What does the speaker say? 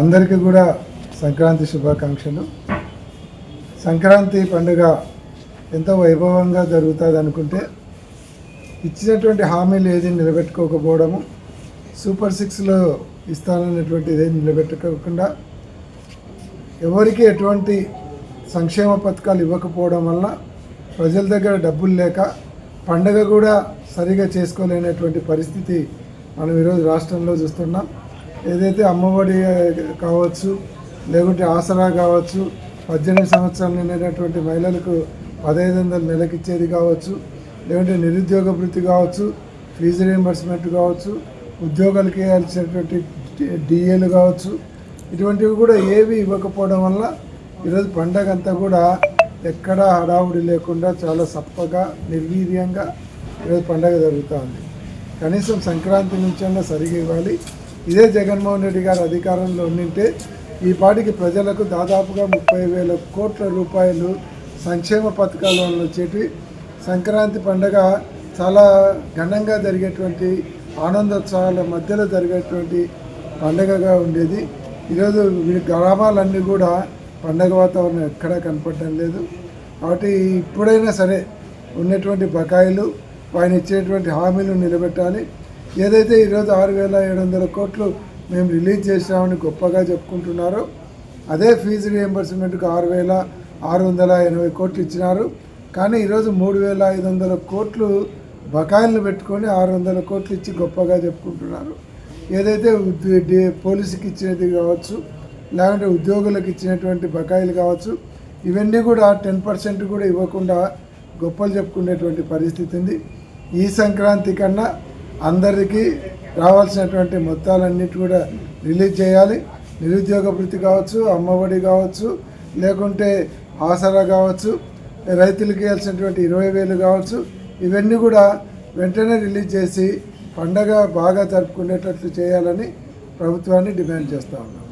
అందరికీ కూడా సంక్రాంతి శుభాకాంక్షలు. సంక్రాంతి పండుగ ఎంతో వైభవంగా జరుగుతుంది అనుకుంటే ఇచ్చినటువంటి హామీలు ఏది నిలబెట్టుకోకపోవడము, సూపర్ సిక్స్లో ఇస్తానన్నటువంటిది ఏది నిలబెట్టుకోకుండా ఎవరికి ఎటువంటి సంక్షేమ పథకాలు ఇవ్వకపోవడం వల్ల ప్రజల దగ్గర డబ్బులు లేక పండుగ కూడా సరిగా చేసుకోలేనటువంటి పరిస్థితి మనం ఈరోజు రాష్ట్రంలో చూస్తున్నాం. ఏదైతే అమ్మఒడి కావచ్చు, లేకుంటే ఆసరా కావచ్చు, 18 సంవత్సరాలు నిండినటువంటి మహిళలకు 1500 నెలకిచ్చేది కావచ్చు, లేకుంటే నిరుద్యోగ వృత్తి కావచ్చు, ఫీజు రీయింబర్స్మెంట్ కావచ్చు, ఉద్యోగాలకు వేయాల్సినటువంటి డిఏలు కావచ్చు, ఇటువంటివి కూడా ఏవి ఇవ్వకపోవడం వల్ల ఈరోజు పండగ అంతా కూడా ఎక్కడా హడావుడి లేకుండా చాలా సప్పగా నిర్వీర్యంగా ఈరోజు పండగ జరుగుతుంది. కనీసం సంక్రాంతి నుంచైనా సరిగా ఇవ్వాలి. ఇదే జగన్మోహన్ రెడ్డి గారు అధికారంలో ఉండింటే ఈ పాటికి ప్రజలకు దాదాపుగా 30,000 కోట్ల రూపాయలు సంక్షేమ పథకాల వల్ల వచ్చేటి సంక్రాంతి పండుగ చాలా ఘనంగా జరిగేటువంటి ఆనందోత్సవాల మధ్యలో జరిగేటువంటి పండుగగా ఉండేది. ఈరోజు గ్రామాలన్నీ కూడా పండగ వాతావరణం ఎక్కడా కనపడటం లేదు. కాబట్టి ఇప్పుడైనా సరే ఉన్నటువంటి బకాయిలు, ఆయన ఇచ్చేటువంటి హామీలు నిలబెట్టాలి. ఏదైతే ఈరోజు 6,700 కోట్లు మేము రిలీజ్ చేసామని గొప్పగా చెప్పుకుంటున్నారో అదే ఫీజు రీయింబర్స్మెంట్కు 6,680 కోట్లు ఇచ్చినారు. కానీ ఈరోజు 3,500 కోట్లు బకాయిలను పెట్టుకొని 600 కోట్లు ఇచ్చి గొప్పగా చెప్పుకుంటున్నారు. ఏదైతే పోలీసుకి ఇచ్చినది కావచ్చు, లేకుంటే ఉద్యోగులకు ఇచ్చినటువంటి బకాయిలు కావచ్చు, ఇవన్నీ కూడా 10% కూడా ఇవ్వకుండా గొప్పలు చెప్పుకునేటువంటి పరిస్థితి ఉంది. ఈ సంక్రాంతి కన్నా అందరికీ రావాల్సినటువంటి మొత్తాలన్నిటి కూడా రిలీజ్ చేయాలి. నిరుద్యోగ వృత్తి కావచ్చు, అమ్మఒడి కావచ్చు, లేకుంటే ఆసరా కావచ్చు, రైతులకు ఇవ్వాల్సినటువంటి 20,000 కావచ్చు, ఇవన్నీ కూడా వెంటనే రిలీజ్ చేసి పండగ బాగా జరుపుకునేటట్లు చేయాలని ప్రభుత్వాన్ని డిమాండ్ చేస్తా ఉన్నాం.